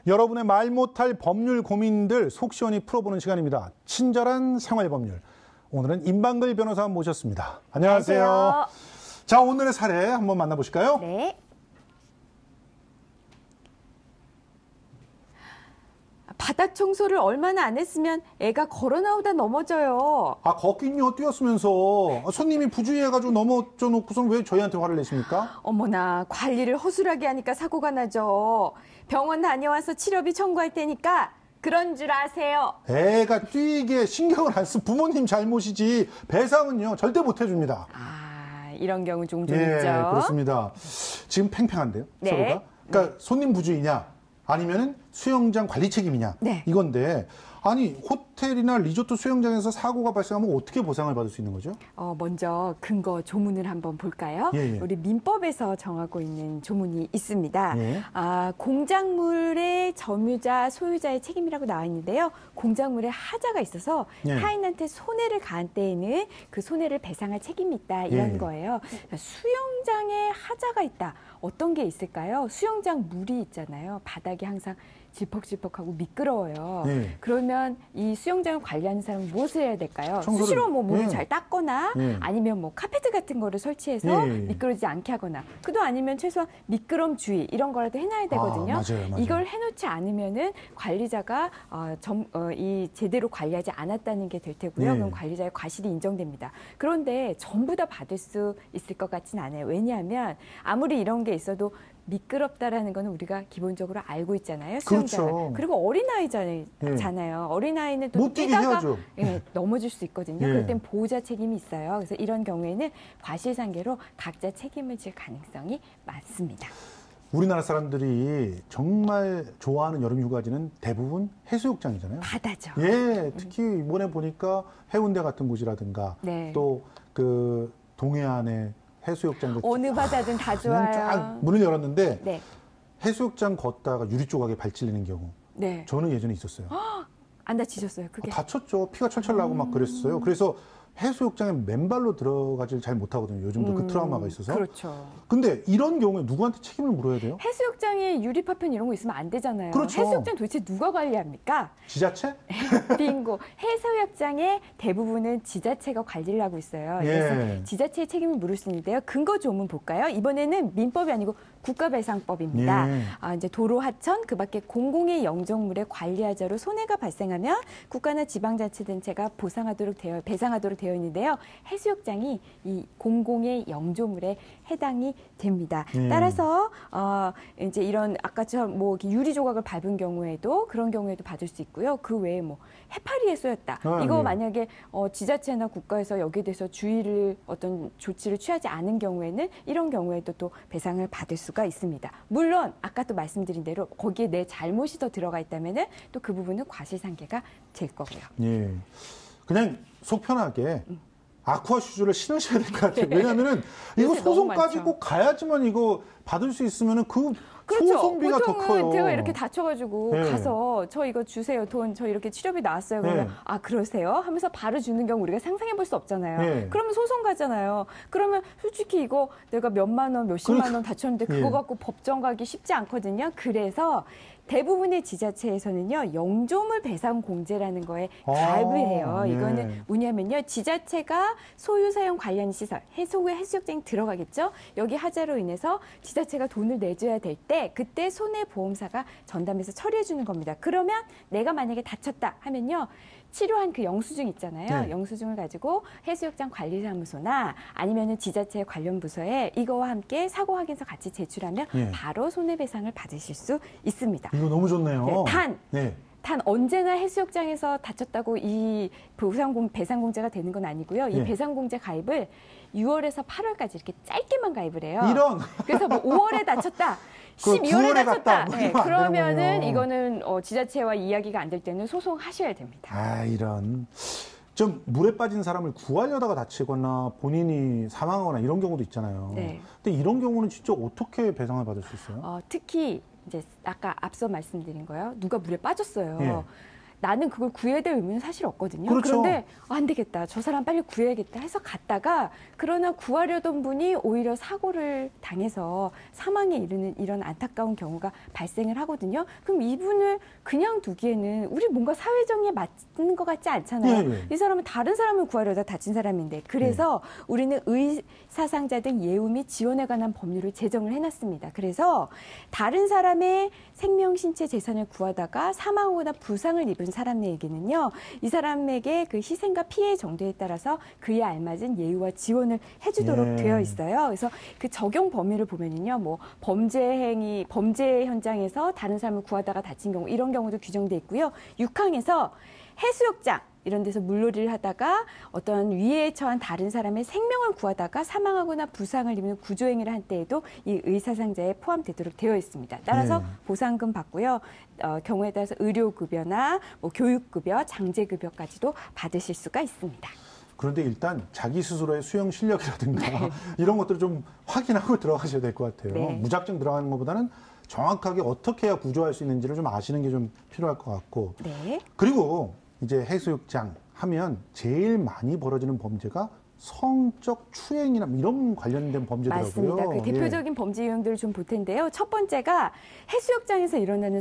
여러분의 말 못할 법률 고민들 속 시원히 풀어보는 시간입니다. 친절한 생활법률. 오늘은 임방글 변호사 모셨습니다. 안녕하세요. 안녕하세요. 자, 오늘의 사례 한번 만나보실까요? 네. 바닥 청소를 얼마나 안 했으면 애가 걸어 나오다 넘어져요. 아, 걷긴요, 뛰었으면서. 손님이 부주의해가지고 넘어져 놓고선 왜 저희한테 화를 내십니까? 어머나, 관리를 허술하게 하니까 사고가 나죠. 병원 다녀와서 치료비 청구할 테니까 그런 줄 아세요. 애가 뛰게 신경을 안 쓴 부모님 잘못이지 배상은요 절대 못 해줍니다. 아, 이런 경우 종종 예, 있죠. 그렇습니다. 지금 팽팽한데요, 네. 서로가. 그러니까 손님 부주의냐 아니면은 수영장 관리 책임이냐 네. 이건데, 아니 호텔이나 리조트 수영장에서 사고가 발생하면 어떻게 보상을 받을 수 있는 거죠? 먼저 근거 조문을 한번 볼까요? 예, 예. 우리 민법에서 정하고 있는 조문이 있습니다. 예. 공작물의 점유자, 소유자의 책임이라고 나와 있는데요. 공작물에 하자가 있어서 예. 타인한테 손해를 가한 때에는 그 손해를 배상할 책임이 있다, 이런 예. 거예요. 수영장에 하자가 있다. 어떤 게 있을까요? 수영장 물이 있잖아요. 바닥이 항상 질퍽질퍽하고 미끄러워요. 예. 그러면 이 수영장을 관리하는 사람은 무엇을 해야 될까요? 청소를- 수시로 뭐 물을 예. 잘 닦거나 예. 아니면 뭐 카페트 같은 거를 설치해서 예. 미끄러지지 않게 하거나, 그도 아니면 최소한 미끄럼 주의 이런 거라도 해놔야 되거든요. 맞아요. 이걸 해놓지 않으면은 관리자가 이 제대로 관리하지 않았다는 게 될 테고요. 예. 그럼 관리자의 과실이 인정됩니다. 그런데 전부 다 받을 수 있을 것 같진 않아요. 왜냐하면 아무리 이런 게 있어도 미끄럽다라는 거는 우리가 기본적으로 알고 있잖아요. 수영장. 그렇죠. 그리고 어린아이잖아요. 어린아이는 또 못 뛰게 뛰다가 해야죠. 넘어질 수 있거든요. 예. 그럴 땐 보호자 책임이 있어요. 그래서 이런 경우에는 과실상계로 각자 책임을 질 가능성이 많습니다. 우리나라 사람들이 정말 좋아하는 여름 휴가지는 대부분 해수욕장이잖아요. 바다죠. 예, 특히 이번에 보니까 해운대 같은 곳이라든가 네. 또 그 동해안의 해수욕장들 어느 바다든 다 그냥 좋아요. 쫙 문을 열었는데 네. 해수욕장 걷다가 유리 조각에 발 찔리는 경우 네. 저는 예전에 있었어요. 안 다치셨어요, 그게? 다쳤죠. 피가 철철 나고 막 그랬어요. 그래서 해수욕장에 맨발로 들어가질 잘 못하거든요. 요즘도 그 트라우마가 있어서. 그렇죠. 근데 이런 경우에 누구한테 책임을 물어야 돼요? 해수욕장에 유리파편 이런 거 있으면 안 되잖아요. 그렇죠. 해수욕장 도대체 누가 관리합니까? 지자체? 빙고. 해수욕장의 대부분은 지자체가 관리를 하고 있어요. 그래서 예. 지자체의 책임을 물을 수 있는데요. 근거 조문 볼까요? 이번에는 민법이 아니고 국가배상법입니다. 예. 이제 도로, 하천, 그밖에 공공의 영종물의 관리하자로 손해가 발생하면 국가나 지방자치단체가 배상하도록 되어 있는데요. 해수욕장이 이 공공의 영조물에 해당이 됩니다. 예. 따라서 이제 이런 아까처럼 뭐 이렇게 유리 조각을 밟은 경우에도 그런 경우에도 받을 수 있고요. 그 외에 뭐 해파리에 쏘였다. 이거 네. 만약에 지자체나 국가에서 여기에 대해서 어떤 조치를 취하지 않은 경우에는 이런 경우에도 또 배상을 받을 수가 있습니다. 물론 아까 또 말씀드린 대로 거기에 내 잘못이 더 들어가 있다면은 또 그 부분은 과실상계가 될 거고요. 예. 그냥 속 편하게 아쿠아 슈즈를 신으셔야 될 것 같아요. 왜냐면은 이거 요새 너무 소송까지 많죠. 꼭 가야지만 이거 받을 수 있으면은 그 그렇죠. 소송비가 더 커요. 보통은 제가 이렇게 다쳐가지고 예. 가서 저 이거 주세요. 돈 저 이렇게 치료비 나왔어요. 그러면 예. 아 그러세요? 하면서 바로 주는 경우 우리가 상상해 볼 수 없잖아요. 예. 그러면 소송 가잖아요. 그러면 솔직히 이거 내가 몇만 원, 몇십만 원 다쳤는데 그거 예. 갖고 법정 가기 쉽지 않거든요. 그래서 대부분의 지자체에서는요, 영조물 배상 공제라는 거에 가입을 해요. 예. 이거는 뭐냐면요, 지자체가 소유 사용 관련 시설, 해수욕장에 들어가겠죠. 여기 하자로 인해서 지자체가 돈을 내줘야 될 때 그때 손해보험사가 전담해서 처리해 주는 겁니다. 그러면 내가 만약에 다쳤다 하면요, 치료한 그 영수증 있잖아요. 네. 영수증을 가지고 해수욕장 관리사무소나 아니면은 지자체 관련 부서에 이거와 함께 사고 확인서 같이 제출하면 예. 바로 손해배상을 받으실 수 있습니다. 이거 너무 좋네요. 네, 단 언제나 해수욕장에서 다쳤다고 이 배상공제가 되는 건 아니고요. 이 예. 배상공제 가입을 6월에서 8월까지 이렇게 짧게만 가입을 해요. 이런. 그래서 뭐 5월에 다쳤다. 그 12월에 9월에 다쳤다. 갔다. 뭐 이러면 안 그러면은 되는군요. 이거는 지자체와 이야기가 안 될 때는 소송하셔야 됩니다. 아, 이런. 좀 물에 빠진 사람을 구하려다가 다치거나 본인이 사망하거나 이런 경우도 있잖아요. 네. 근데 이런 경우는 진짜 어떻게 배상을 받을 수 있어요? 특히 이제 아까 앞서 말씀드린 거요. 누가 물에 빠졌어요. 예. 나는 그걸 구해야 될 의무는 사실 없거든요. 그렇죠. 그런데 안 되겠다. 저 사람 빨리 구해야겠다 해서 갔다가 그러나 구하려던 분이 오히려 사고를 당해서 사망에 이르는 이런 안타까운 경우가 발생을 하거든요. 그럼 이분을 그냥 두기에는 우리 뭔가 사회정의에 맞는 것 같지 않잖아요. 예. 이 사람은 다른 사람을 구하려다 다친 사람인데 그래서 우리는 의사상자 등 예우 및 지원에 관한 법률을 제정을 해놨습니다. 그래서 다른 사람의 생명, 신체, 재산을 구하다가 사망하거나 부상을 입은 사람에게는요, 이 사람에게 그 희생과 피해의 정도에 따라서 그에 알맞은 예우와 지원을 해주도록 되어 있어요. 그래서 그 적용 범위를 보면은요, 뭐 범죄 현장에서 다른 사람을 구하다가 다친 경우 이런 경우도 규정돼 있고요. 6항에서 해수욕장 이런 데서 물놀이를 하다가 어떤 위해에 처한 다른 사람의 생명을 구하다가 사망하거나 부상을 입는 구조행위를 한 때에도 이 의사상자에 포함되도록 되어 있습니다. 따라서 보상금 받고요. 경우에 따라서 의료급여나 뭐 교육급여, 장제급여까지도 받으실 수가 있습니다. 그런데 일단 자기 스스로의 수영 실력이라든가 이런 것들을 좀 확인하고 들어가셔야 될 것 같아요. 네. 무작정 들어가는 것보다는 정확하게 어떻게 해야 구조할 수 있는지를 좀 아시는 게 좀 필요할 것 같고. 네. 그리고 이제 해수욕장 하면 제일 많이 벌어지는 범죄가 성적 추행이나 이런 관련된 범죄더라고요. 맞습니다. 그 대표적인 범죄 유형들을 좀 볼 텐데요. 첫 번째가 해수욕장에서 일어나는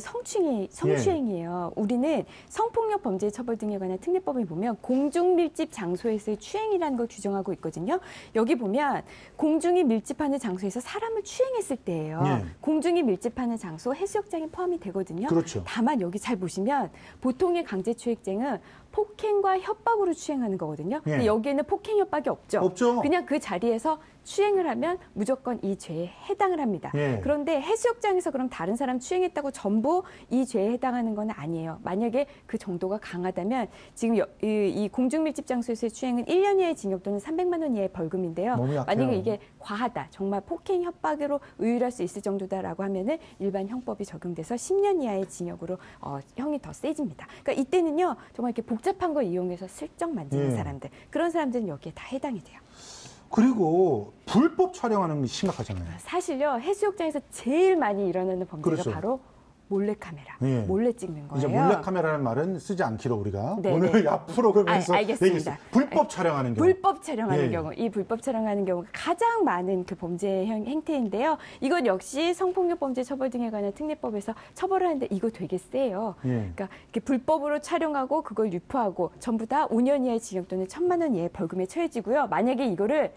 성추행이에요. 우리는 성폭력 범죄 처벌 등에 관한 특례법에 보면 공중 밀집 장소에서의 추행이라는 걸 규정하고 있거든요. 여기 보면 공중이 밀집하는 장소에서 사람을 추행했을 때예요. 공중이 밀집하는 장소 해수욕장이 포함이 되거든요. 그렇죠. 다만 여기 잘 보시면 보통의 강제추행죄는 폭행과 협박으로 추행하는 거거든요. 근데 여기에는 폭행, 협박이 없죠. 없죠. 그냥 그 자리에서 추행을 하면 무조건 이 죄에 해당을 합니다. 그런데 해수욕장에서 그럼 다른 사람 추행했다고 전부 이 죄에 해당하는 건 아니에요. 만약에 그 정도가 강하다면 지금 이 공중밀집 장소에서의 추행은 1년 이하의 징역 또는 300만 원 이하의 벌금인데요. 만약에 이게 과하다, 정말 폭행, 협박으로 의율할 수 있을 정도다라고 하면은 일반 형법이 적용돼서 10년 이하의 징역으로 형이 더 세집니다. 그러니까 이때는요, 정말 이렇게 복잡한 걸 이용해서 슬쩍 만지는 사람들, 그런 사람들은 여기에 다 해당이 돼요. 그리고 불법 촬영하는 게 심각하잖아요. 사실요, 해수욕장에서 제일 많이 일어나는 범죄가 그렇죠. 바로 몰래카메라, 몰래 찍는 거예요. 이제 몰래카메라라는 말은 쓰지 않기로 우리가 네네. 오늘 앞 프로그램에서 알겠습니다. 얘기했어요. 불법 촬영하는 경우. 불법 촬영하는 경우, 이 불법 촬영하는 경우가 가장 많은 그 범죄 행태인데요. 이것 역시 성폭력 범죄 처벌 등에 관한 특례법에서 처벌을 하는데 이거 되게 세요. 그러니까 이렇게 불법으로 촬영하고 그걸 유포하고 전부 다 5년 이하의 징역 또는 1,000만 원 이하의 벌금에 처해지고요. 만약에 이거를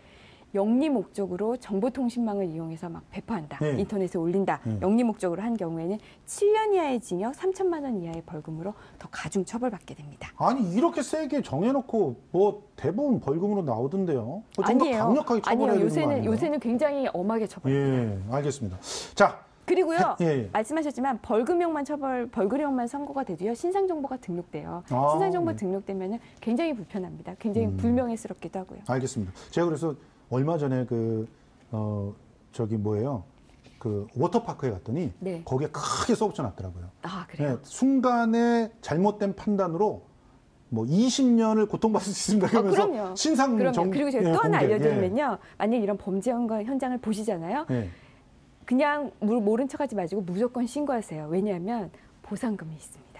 영리 목적으로 정보통신망을 이용해서 막 배포한다. 인터넷에 올린다. 영리 목적으로 한 경우에는 7년 이하의 징역, 3,000만 원 이하의 벌금으로 더 가중 처벌받게 됩니다. 아니 이렇게 세게 정해놓고 뭐 대부분 벌금으로 나오던데요. 좀 더 강력하게 처벌해야 되는 거 아니에요? 요새는 굉장히 엄하게 처벌합니다. 알겠습니다. 자, 그리고요, 말씀하셨지만 벌금형만 선고가 돼도요, 신상정보가 등록돼요. 신상정보 등록되면은 굉장히 불편합니다. 굉장히 불명예스럽기도 하고요. 알겠습니다. 제가 그래서 얼마 전에 그 워터파크에 갔더니 거기에 크게 써붙여놨더라고요. 아, 그래요? 순간의 잘못된 판단으로 뭐 20년을 고통받을 수 있습니다. 그러면서 신상 그리고 제가 또 하나 알려드리면요, 만약 이런 범죄 현장을 보시잖아요. 그냥 모른 척하지 마시고 무조건 신고하세요. 왜냐하면 보상금이 있습니다.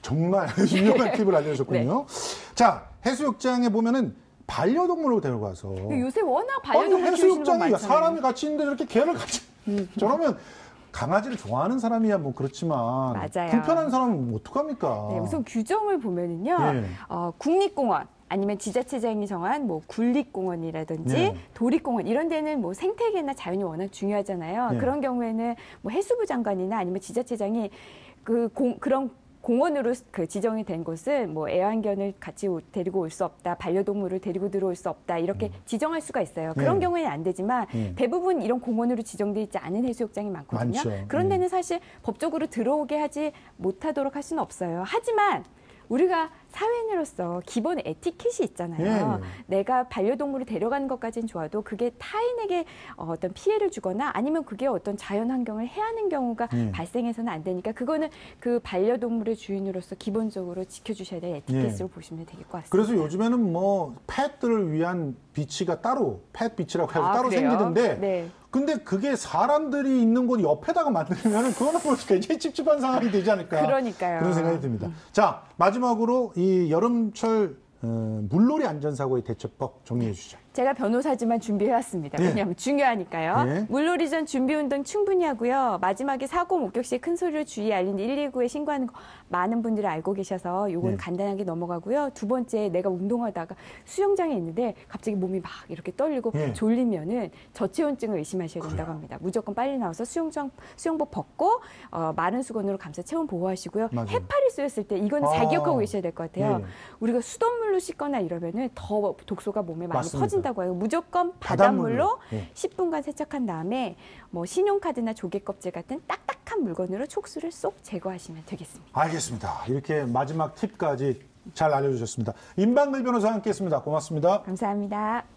정말 유용한 팁을 알려주셨군요. 자, 해수욕장에 보면은 반려동물을 데려가서 요새 워낙 반려동물 키우시는 분 많잖아요. 사람이 같이 있는데 저렇게 개를 같이 저러면 강아지를 좋아하는 사람이야 뭐 그렇지만 맞아요. 불편한 사람은 어떡합니까? 우선 규정을 보면은요, 국립공원 아니면 지자체장이 정한 뭐 군립공원이라든지 도립공원 이런 데는 뭐 생태계나 자연이 워낙 중요하잖아요. 그런 경우에는 뭐 해수부 장관이나 아니면 지자체장이 그런 공원으로 지정이 된 곳은 뭐 애완견을 같이 데리고 올 수 없다, 반려동물을 데리고 들어올 수 없다 이렇게 지정할 수가 있어요. 그런 경우에는 안 되지만 대부분 이런 공원으로 지정돼 있지 않은 해수욕장이 많거든요. 그런 데는 사실 법적으로 들어오게 하지 못하도록 할 수는 없어요. 하지만 우리가 사회인으로서 기본 에티켓이 있잖아요. 내가 반려동물을 데려가는 것까지는 좋아도 그게 타인에게 어떤 피해를 주거나 아니면 그게 어떤 자연환경을 해하는 경우가 발생해서는 안 되니까 그거는 그 반려동물의 주인으로서 기본적으로 지켜주셔야 될 에티켓으로 보시면 될 것 같습니다. 그래서 요즘에는 뭐 펫들을 위한 비치가 따로 펫 비치라고 해서 따로 그래요? 생기던데 근데 그게 사람들이 있는 곳 옆에다가 만들면 그거는 뭐 굉장히 찝찝한 상황이 되지 않을까. 그러니까요. 그런 생각이 듭니다. 자, 마지막으로 이 여름철 물놀이 안전사고의 대처법 정리해 주시죠. 제가 변호사지만 준비해왔습니다. 네. 왜냐하면 중요하니까요. 네. 물놀이 전 준비운동 충분히 하고요. 마지막에 사고 목격 시에 큰 소리를 주의 알린 119에 신고하는 거 많은 분들이 알고 계셔서 요건 네. 간단하게 넘어가고요. 두 번째, 내가 운동하다가 수영장에 있는데 갑자기 몸이 막 이렇게 떨리고 네. 졸리면은 저체온증을 의심하셔야 된다고 합니다. 무조건 빨리 나와서 수영복 벗고 마른 수건으로 감싸 체온 보호하시고요. 맞아요. 해파리 쏘였을 때 이거는 잘 기억하고 계셔야 될 것 같아요. 네. 우리가 수돗물로 씻거나 이러면은 더 독소가 몸에 많이 맞습니다. 퍼진다고 해요. 무조건 바닷물로. 바닷물로 네. 10분간 세척한 다음에 뭐 신용카드나 조개 껍질 같은 딱딱한 물건으로 촉수를 쏙 제거하시면 되겠습니다. 알겠습니다. 이렇게 마지막 팁까지 잘 알려주셨습니다. 임방글 변호사와 함께했습니다. 고맙습니다. 감사합니다.